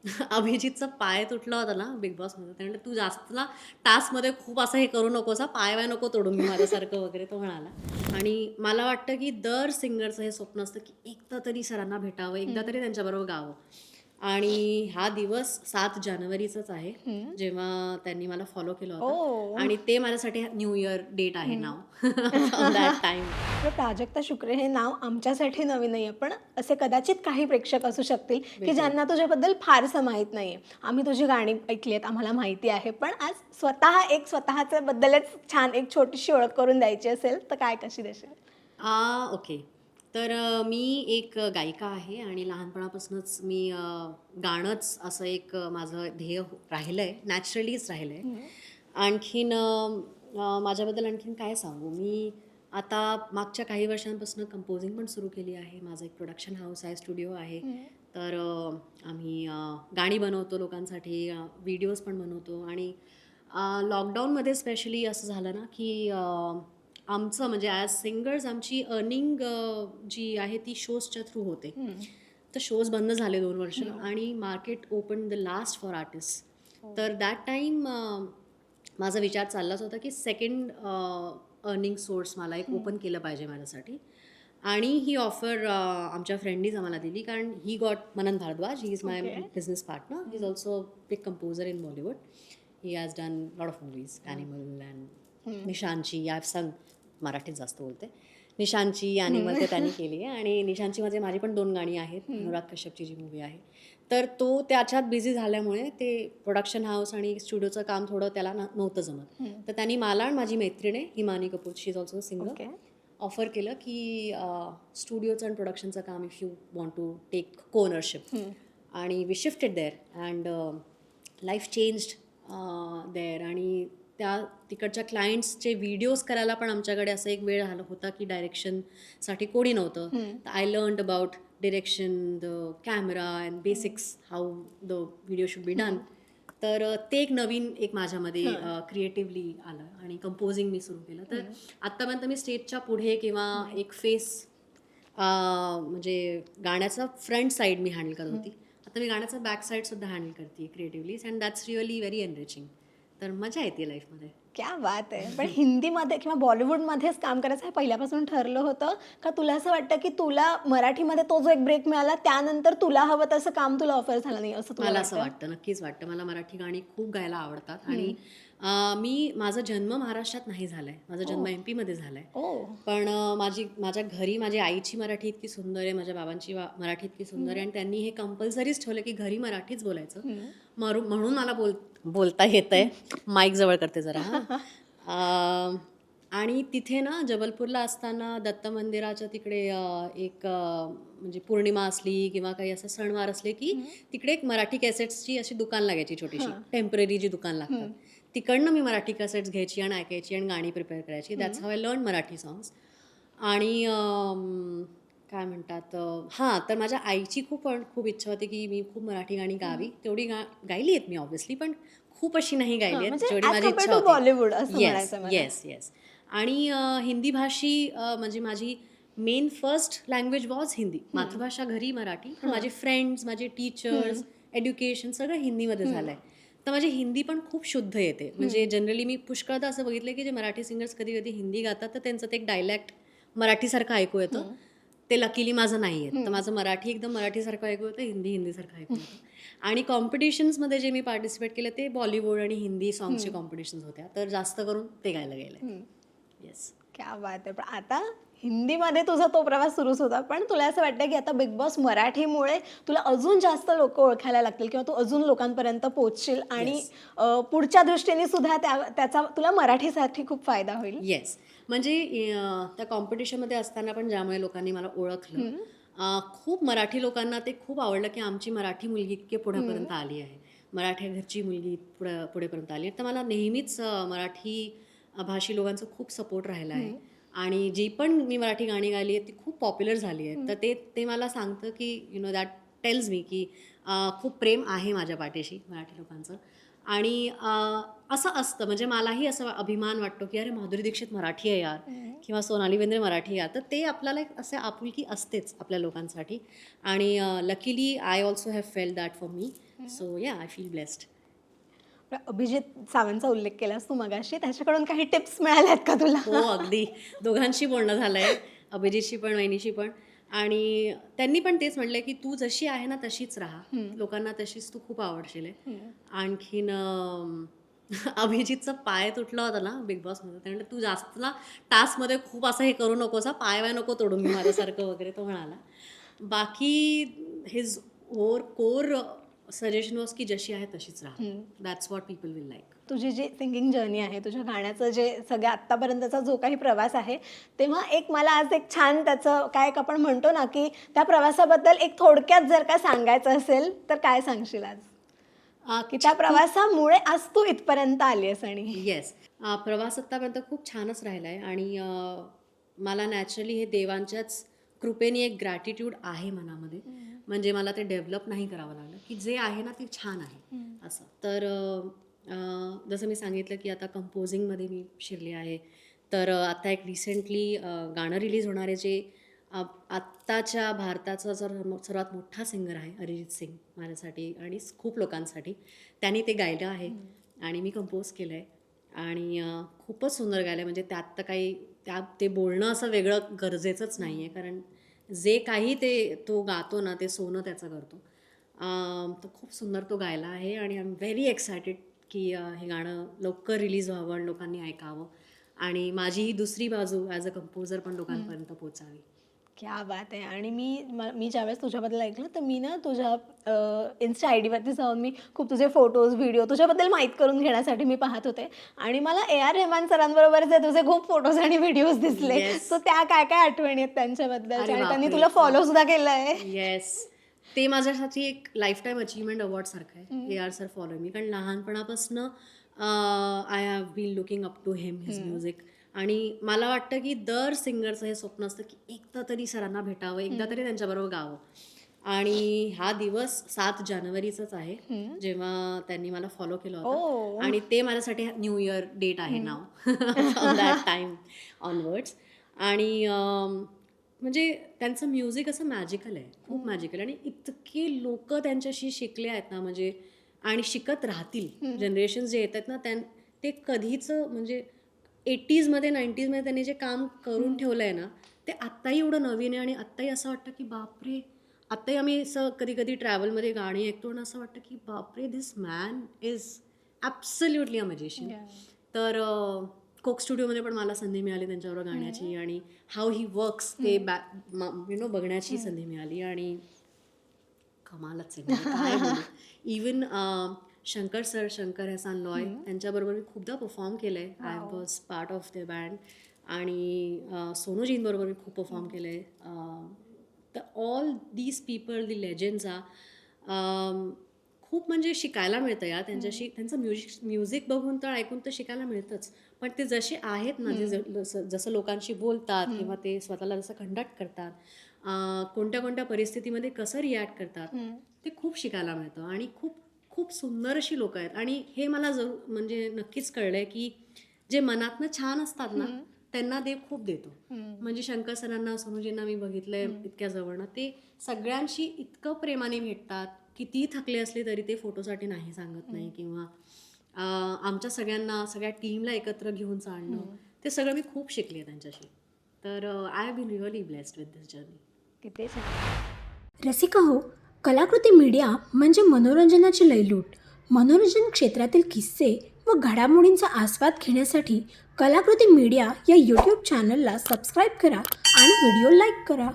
अभिजितचा पाय तुटला होता ना बिग बॉसमध्ये, त्यामुळे तू जास्त ना टास्कमध्ये खूप असं हे करू नकोस हां, पाय-वाय नको तोडून घेऊ माझ्यासारखं वगैरे तो म्हणाला. आणि मला वाटतं की दर सिंगरचं हे स्वप्न असतं की एकदा तरी सरांना भेटावं, एकदा हं, तरी त्यांच्याबरोबर गावं. आणि हा दिवस 7 जानेवारीचाच आहे, हं. जेव्हा त्यांनी मला फॉलो केलं होतं ओह! आणि ते माझ्यासाठी न्यू इयर डेट आहे हं. Now from that time. तर प्राजक्ता शुक्रे हे नाव आमच्यासाठी नवीन नाहीये, पण असे कदाचित काही प्रेक्षक असू शकतील, की बिलकुल. ज्यांना तुझ्याबद्दल फारसं माहीत नाहीये. आम्ही तुझी गाणी ऐकली आहेत, आम्हाला माहिती आहे. पण आज स्वतःच्या बद्दलच छान एक छोटीशी ओळख करून द्यायची असेल, तर काय कशी देशील? ओके. तर मी एक गायिका आहे आणि लहानपणापासूनच मी गाणंच असं एक माझं ध्येय राहिलंय, नॅचरलीच राहिलंय. हं, आणखीन माझ्याबद्दल आणखीन काय सांगू? मी आता मागच्या काही वर्षांपासून कंपोजिंग पण सुरू केली आहे. माझं एक प्रोडक्शन हाऊस आहे, स्टुडिओ आहे. हं. तर आम्ही गाणी बनवतो लोकांसाठी, व्हिडिओज पण बनवतो आणि लॉकडाऊनमध्ये स्पेशली असं झालं ना, की आमचं म्हणजे ॲज सिंगर्स आमची अर्निंग जी आहे ती शोजच्या थ्रू होते. हं. तर शोज बंद झाले 2 वर्ष हं. आणि market open the last for artist. हो. तर दॅट टाईम माझा विचार चाललाच होता, की सेकंड अर्निंग सोर्स मला एक हं. ओपन केलं पाहिजे माझ्यासाठी. आणि ही ऑफर आमच्या फ्रेंडनीच आम्हाला दिली कारण ही got Manan Bhardwaj. He is my okay. Business partner. He is hmm. Also big composer in Bollywood. He has done lot of movies, hmm. Animal and hmm. Nishanchi. I have संग मराठीत जास्त बोलते. निशांची, ॲनिमल ते त्यांनी हं. केली आहे आणि निशांचीमध्ये माझी पण 2 गाणी आहेत. हं. अनुराग कश्यपची जी मूव्ही आहे. तर तो त्याच्यात बिझी झाल्यामुळे ते प्रोडक्शन हाऊस आणि स्टुडिओचं काम थोडं त्याला नव्हतं जमत. हं. तर त्यांनी मला आणि माझी मैत्रीण आहे Himani Kapoor, she is also singer, okay. Offer केलं की स्टुडिओचं आणि प्रोडक्शनचं काम if you want to take co-ownership. Hmm. आणि we shifted there and life changed there. आणि त्या तिकडच्या क्लायंट्सचे व्हिडिओज करायला पण आमच्याकडे असा एक वेळ आला होता की डायरेक्शनसाठी कोणी नव्हतं. हं. तर I learned about direction, the camera and hmm. Basics how the video should be done. Hmm. तर ते एक नवीन एक माझ्यामध्ये हां. क्रिएटिव्हली आलं आणि कंपोजिंग मी सुरू केलं. तर हं. आत्तापर्यंत मी स्टेजच्या पुढे किंवा हं. एक फेस म्हणजे गाण्याचा फ्रंट साईड मी हँडल करत हं. होती. आता मी गाण्याचा बॅक साईडसुद्धा हँडल करते creatively and that's really very enriching. तर मजा येते लाईफमध्ये. क्या बात है! पण हिंदीमध्ये किंवा बॉलिवूडमध्येच काम करायचं हे पहिल्यापासून ठरलं होतं का तुला असं वाटतं की तुला मराठीमध्ये तो जो एक ब्रेक मिळाला त्यानंतर तुला हवं तसं काम तुला ऑफर झालं नाही असं तुला मला असं वाटतं? वाटतं, नक्कीच वाटतं. मला मराठी गाणी खूप गायला आवडतात आणि हं. माझा जन्म महाराष्ट्रात नाही झाला आहे. माझा जन्म ओह! एम-पीमध्ये झाला आहे. ओह! पण माझ्या घरी माझ्या आईची मराठी इतकी सुंदर आहे, माझ्या बाबांची मराठी इतकी सुंदर आहे हं. आणि त्यांनी हे कंपल्सरीच ठेवलं की घरी मराठीच बोलायचं. हं. म्हणून मला बोलता येतंय. माईक जवळ करते जरा हां. आणि तिथे ना जबलपूरला असताना दत्त मंदिराच्या तिकडे म्हणजे पौर्णिमा असली किंवा काही असं सणवार असले की हं. तिकडे एक मराठी कॅसेट्सची अशी दुकान लागायची छोटीशी, हां. टेम्पररी जी दुकान लागतात. हं. तिकडनं मी मराठी कॅसेट्स घ्यायची आणि ऐकायची आणि गाणी प्रिपेअर करायची. दॅट्स हं. How I learn Marathi songs. आणि काय म्हणतात हां, तर माझ्या आईची खूप इच्छा होती की मी खूप मराठी गाणी हं. गावी. तेवढी गायली आहेत मी ऑब्व्हियसली, पण खूप अशी नाही गायली हां, आहेत, म्हणजे जेवढी ॲज माझी कंपेअर इच्छा टू होती. बॉलिवूड असं येस, म्हणायचंय मला. Yes, yes. आणि हिंदी भाषी म्हणजे माझी main first language was Hindi. हं. मातृभाषा घरी मराठी, पण हां. माझे फ्रेंड्स, माझे हं. टीचर्स, एज्युकेशन सगळं हिंदीमध्ये हं. झालं आहे. तर माझी हिंदी पण खूप शुद्ध येते. म्हणजे हं. जनरली मी पुष्कळदा असं बघितलं की जे मराठी सिंगर्स कधी-कधी हिंदी गातात, तर त्यांचं ते एक डायलेक्ट मराठीसारखं ऐकू येतं. हं. ते लकीली माझं नाही येत. तर हं. माझं मराठी एकदम मराठीसारखं ऐकू येतं, हिंदी हिंदीसारखं ऐकू येतं. आणि कॉम्पिटिशन्समध्ये जे मी पार्टिसिपेट केलं ते बॉलिवूड आणि हिंदी सॉन्ग्सचे हं. कॉम्पिटिशन्स होत्या. तर जास्त करून ते गायला गेलंय. हं. येस. क्या बात आहे! पण आता हिंदीमध्ये तुझा तो प्रवास सुरूच होता. पण तुला असं वाटतं की आता बिग बॉस मराठीमुळे तुला अजून जास्त लोकं ओळखायला लागतील किंवा तू अजून लोकांपर्यंत पोहोचशील आणि येस. पुढच्या दृष्टीने सुद्धा त्याचा तुला मराठीसाठी खूप फायदा होईल. येस. म्हणजे त्या कॉम्पिटिशनमध्ये असताना पण ज्यामुळे लोकांनी मला ओळखलं, हं. खूप मराठी लोकांना ते खूप आवडलं, की आमची मराठी मुलगी इतके हं. पुढेपर्यंत आली आहे. मराठी घरची मुलगी पुढेपर्यंत आली आहे. तर मला नेहमीच मराठी भाषी लोकांचा खूप सपोर्ट राहिला आहे. हं. आणि जी पण मी मराठी गाणी गायली आहेत, ती खूप पॉप्युलर झाली आहेत. हं. तर ते ते मला सांगतं, की दॅट टेल्स मी, की खूप प्रेम आहे माझ्या पाठीशी मराठी लोकांचं. आणि असं असतं म्हणजे मलाही असा अभिमान वाटतो, की अरे माधुरी दीक्षित मराठी आहे यार हं. किंवा सोनाली बेंद्रे मराठी आहे. तर ते आपल्याला एक असे आपुलकी असतेच आपल्या लोकांसाठी. आणि luckily I also have felt that for me. So या आय फील ब्लेस्ड. अभिजित सावंतचा उल्लेख केलास तू मगाशी, त्याच्याकडून काही टिप्स मिळाल्यात का तुला? हो अगदी, दोघांशी बोलणं झालं आहे, अभिजितशी पण वहिनीशी पण. आणि त्यांनी पण तेच म्हटलं की तू जशी आहे ना तशीच राहा, लोकांना तशीच तू खूप आवडशील आहे. आणखीन अभिजितचा पाय तुटला होता ना बिग बॉसमध्ये, त्यामुळे तू जास्त ना टास्कमध्ये खूप असं हे करू नकोस, पाय वाय नको तोडून मी माझ्यासारखं वगैरे तो म्हणाला. बाकी हिज कोर सजेशन वॉज की जशी आहे तशीच राहा. That's what people will like. तुझी जी सिंगिंग जर्नी आहे, तुझ्या गाण्याचं जे सगळ्या आत्तापर्यंतचा जो काही प्रवास आहे, तेव्हा एक मला आज एक छान त्याचं काय एक आपण म्हणतो ना की त्या प्रवासाबद्दल एक थोडक्यात जर का सांगायचं असेल तर काय सांगशील आज, की त्या प्रवासामुळे आज तू इथपर्यंत आली आहेस? आणि येस, प्रवास आत्तापर्यंत खूप छानच राहिला आहे. आणि मला नॅचरली हे देवांच्याच कृपेने एक ग्रॅटिट्यूड आहे मनामध्ये. म्हणजे मला ते डेव्हलप नाही करावं लागलं, की जे आहे ना ते छान आहे असं. तर जसं मी सांगितलं की आता कंपोजिंगमध्ये मी शिरले आहे. तर आता एक रिसेंटली गाणं रिलीज होणार आहे जे आत्ताच्या भारताचा सर्वात मोठा सिंगर आहे अरिजित सिंग माझ्यासाठी आणि खूप लोकांसाठी. त्यांनी ते गायलं आहे आणि मी कंपोज केलं आहे आणि खूपच सुंदर गायलं आहे. म्हणजे त्यात तर काही ते बोलणं असं वेगळं गरजेचंच नाही आहे, कारण जे काही तो गातो ना ते सोनं त्याचं करतो. तर खूप सुंदर तो गायला आहे आणि आय एम व्हेरी एक्सायटेड की हे गाणं लवकर रिलीज व्हावं आणि लोकांनी ऐकावं आणि माझी ही दुसरी बाजू ॲज अ कंपोजर पण लोकांपर्यंत पोचावी. क्या बात आहे. आणि मी ज्यावेळेस तुझ्याबद्दल ऐकलं तर मी ना तुझ्या इन्स्टा आय डीवरती जाऊन मी खूप तुझे फोटोज व्हिडिओ तुझ्याबद्दल माहीत करून घेण्यासाठी मी पाहत होते आणि मला A.R. रहमान सरांबरोबरचे तुझे खूप फोटोज आणि व्हिडिओज दिसले. सो त्या काय काय आठवणी आहेत त्यांच्याबद्दल आणि त्यांनी तुला फॉलो सुद्धा केलं आहे? येस, ते माझ्यासाठी एक लाईफ टाईम अचीवमेंट अवॉर्ड सारखं आहे. AR सर फॉलो मी, कारण लहानपणापासून I have been looking up to him, his music. आणि मला वाटतं की दर सिंगरचं हे स्वप्न असतं की एकदा तरी सरांना भेटावं, एकदा तरी त्यांच्याबरोबर गावं. आणि हा दिवस 7 जानेवारीचाच आहे जेव्हा त्यांनी मला फॉलो केलं होतं. आणि ते माझ्यासाठी न्यू इयर डेट आहे नाव फ्रॉम दॅट टाईम ऑनवर्ड्स. आणि म्हणजे त्यांचं म्युझिक असं मॅजिकल आहे, खूप मॅजिकल. आणि इतके लोक त्यांच्याशी शिकले आहेत ना, म्हणजे आणि शिकत राहतील. जनरेशन्स जे येत आहेत ना ते कधीच म्हणजे 80sमध्ये 90sमध्ये त्यांनी जे काम करून ठेवलं आहे ना ते आत्ताही एवढं नवीन आहे. आणि आत्ताही असं वाटतं की बापरे, आत्ताही आम्ही असं कधी कधी ट्रॅव्हलमध्ये गाणी ऐकतो आणि असं वाटतं की बापरे, this man is absolutely a magician. तर कोक स्टुडिओमध्ये पण मला संधी मिळाली त्यांच्याबरोबर गाण्याची आणि हाऊ ही वर्क्स ते बघण्याची संधी मिळाली आणि कमालच आहे. काय बोलू. इवन शंकर एहसान लॉय त्यांच्याबरोबर मी खूपदा परफॉर्म केलं आहे. I was part of the band. आणि सोनूजींबरोबर मी खूप परफॉर्म केलं आहे. तर all these people, the legends खूप म्हणजे शिकायला मिळतं या त्यांच्याशी. त्यांचं म्युझिक बघून तर ऐकून तर शिकायला मिळतंच, पण ते जसे आहेत ना, जसं लोकांशी बोलतात किंवा ते स्वतःला जसं कंडक्ट करतात, कोणत्या कोणत्या परिस्थितीमध्ये कसं रिॲक्ट करतात, ते खूप शिकायला मिळतं. आणि खूप खूप सुंदर अशी लोक आहेत. आणि हे मला म्हणजे नक्कीच कळलंय की जे मनातनं छान असतात ना त्यांना देव खूप देतो. म्हणजे शंकर सरांना, सोनूजींना मी बघितलंय इतक्या जवळनं, ते सगळ्यांशी इतकं प्रेमाने भेटतात. कितीही थकले असले तरी ते फोटोसाठी नाही सांगत नाही, किंवा आमच्या सगळ्या टीमला एकत्र घेऊन चालणं, ते सगळं मी खूप शिकले त्यांच्याशी. तर I have been really blessed with this journey. किती छान. रसिका हो, कलाकृती मीडिया म्हणजे मनोरंजनाची लयलूट. मनोरंजन क्षेत्रातील किस्से व घडामोडींचा आस्वाद घेण्यासाठी कलाकृती मीडिया या यूट्यूब चॅनलला सबस्क्राईब करा आणि व्हिडिओ लाईक करा.